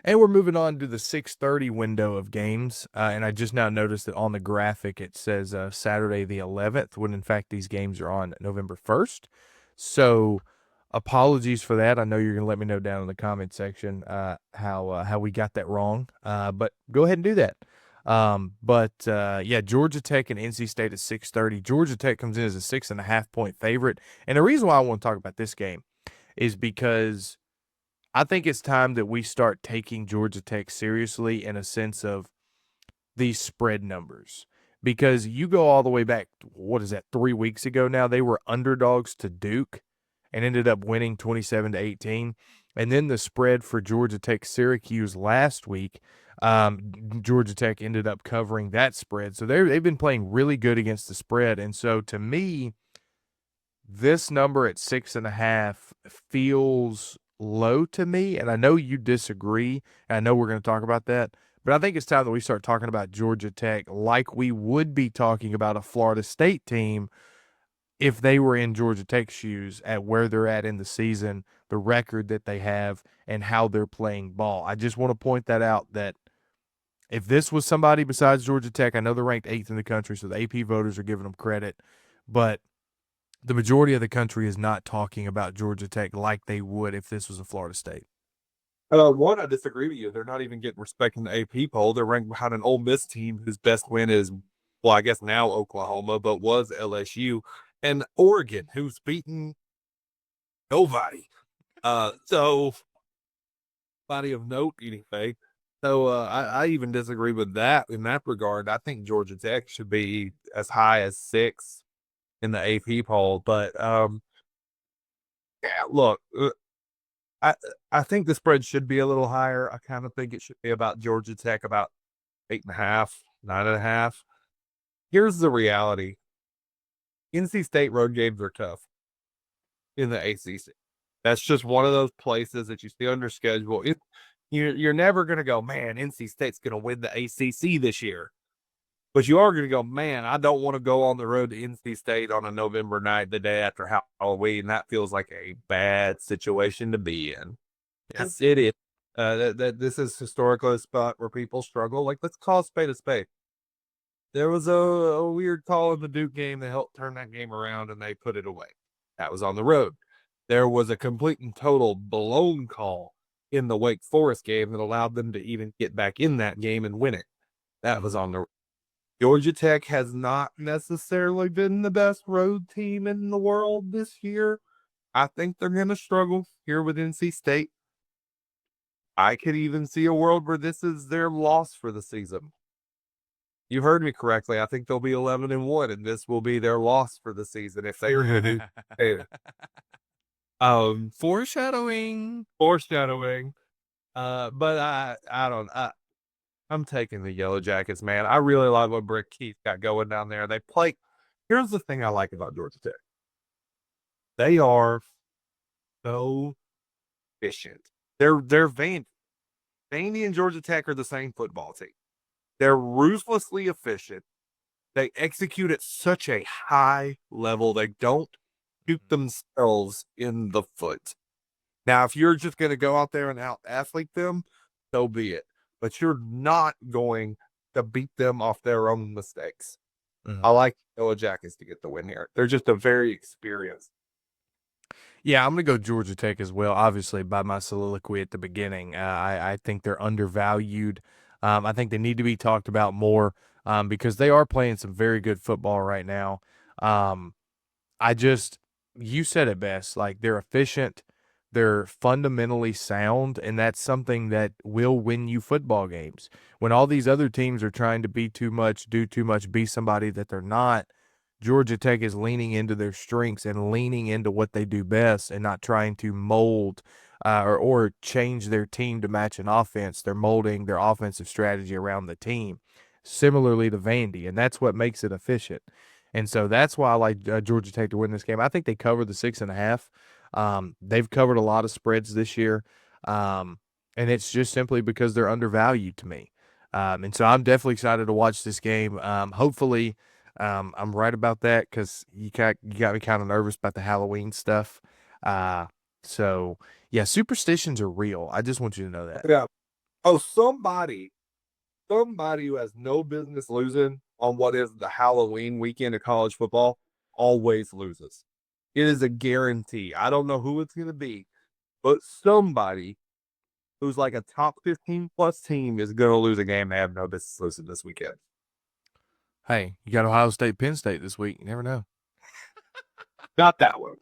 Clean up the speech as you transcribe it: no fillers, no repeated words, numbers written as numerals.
And we're moving on to the 6:30 window of games, and I just now noticed that on the graphic it says Saturday the 11th, when in fact these games are on November 1st. So apologies for that. I know you're going to let me know down in the comment section how we got that wrong, but go ahead and do that. Yeah, Georgia Tech and NC State at 6:30. Georgia Tech comes in as a 6.5-point favorite, and the reason why I want to talk about this game is because I think it's time that we start taking Georgia Tech seriously in a sense of these spread numbers. Because you go all the way back, what is that, 3 weeks ago now? They were underdogs to Duke and ended up winning 27-18. And then the spread for Georgia Tech Syracuse last week, Georgia Tech ended up covering that spread. So they've been playing really good against the spread. And so to me, this number at 6.5 feels low to me, and I know you disagree, and I know we're going to talk about that, but I think it's time that we start talking about Georgia Tech like we would be talking about a Florida State team if they were in Georgia Tech's shoes at where they're at in the season, the record that they have, and how they're playing ball. I just want to point that out that if this was somebody besides Georgia Tech, I know they're ranked 8th in the country, so the AP voters are giving them credit, but the majority of the country is not talking about Georgia Tech like they would if this was a Florida State. One, I disagree with you. They're not even getting respect in the AP poll. They're ranked behind an Ole Miss team whose best win is, well, I guess now Oklahoma, but was LSU, and Oregon, who's beaten nobody. So body of note anyway. So I even disagree with that in that regard. I think Georgia Tech should be as high as 6 in the AP poll. But yeah, look, I I think the spread should be a little higher. I kind of think it should be about Georgia Tech about 8.5, 9.5. Here's the reality: NC State road games are tough in the ACC. That's just one of those places that you see on your schedule. You're never going to go, man, NC State's going to win the ACC this year. But you are going to go, man, I don't want to go on the road to NC State on a November night, the day after Halloween. That feels like a bad situation to be in. Yeah. Yes, it is. That this is historically a spot where people struggle. Like, let's call a spade a spade. There was a weird call in the Duke game that helped turn that game around, and they put it away. That was on the road. There was a complete and total blown call in the Wake Forest game that allowed them to even get back in that game and win it. That was on the Georgia Tech has not necessarily been the best road team in the world this year. I think they're going to struggle here with NC State. I could even see a world where this is their loss for the season. You heard me correctly. I think they'll be 11-1, and this will be their loss for the season if they are going to do. Foreshadowing. Foreshadowing. But I don't. I'm taking the Yellow Jackets, man. I really like what Brick Keith got going down there. They play. Here's the thing I like about Georgia Tech. They are so efficient. They're Vandy and Georgia Tech are the same football team. They're ruthlessly efficient. They execute at such a high level. They don't shoot themselves in the foot. Now, if you're just going to go out there and out athlete them, so be it. But you're not going to beat them off their own mistakes. I like Yellow Jackets to get the win here. They're just a very experienced. Yeah, I'm going to go Georgia Tech as well. Obviously, by my soliloquy at the beginning, I think they're undervalued. I think they need to be talked about more because they are playing some very good football right now. Um, you said it best. Like, they're efficient, they're fundamentally sound, and that's something that will win you football games. When all these other teams are trying to be too much, do too much, be somebody that they're not, Georgia Tech is leaning into their strengths and leaning into what they do best and not trying to mold or change their team to match an offense. They're molding their offensive strategy around the team, similarly to Vandy, and that's what makes it efficient. And so that's why I like Georgia Tech to win this game. I think they covered the 6.5. They've covered a lot of spreads this year, and it's just simply because they're undervalued to me. And so I'm definitely excited to watch this game. Hopefully, I'm right about that because you got me kind of nervous about the Halloween stuff. So yeah, superstitions are real. I just want you to know that. Yeah. Oh, somebody who has no business losing on what is the Halloween weekend of college football always loses. It is a guarantee. I don't know who it's going to be, but somebody who's like a top 15 plus team is going to lose a game they have no business losing this weekend. Hey, you got Ohio State, Penn State this week. You never know. Not that one.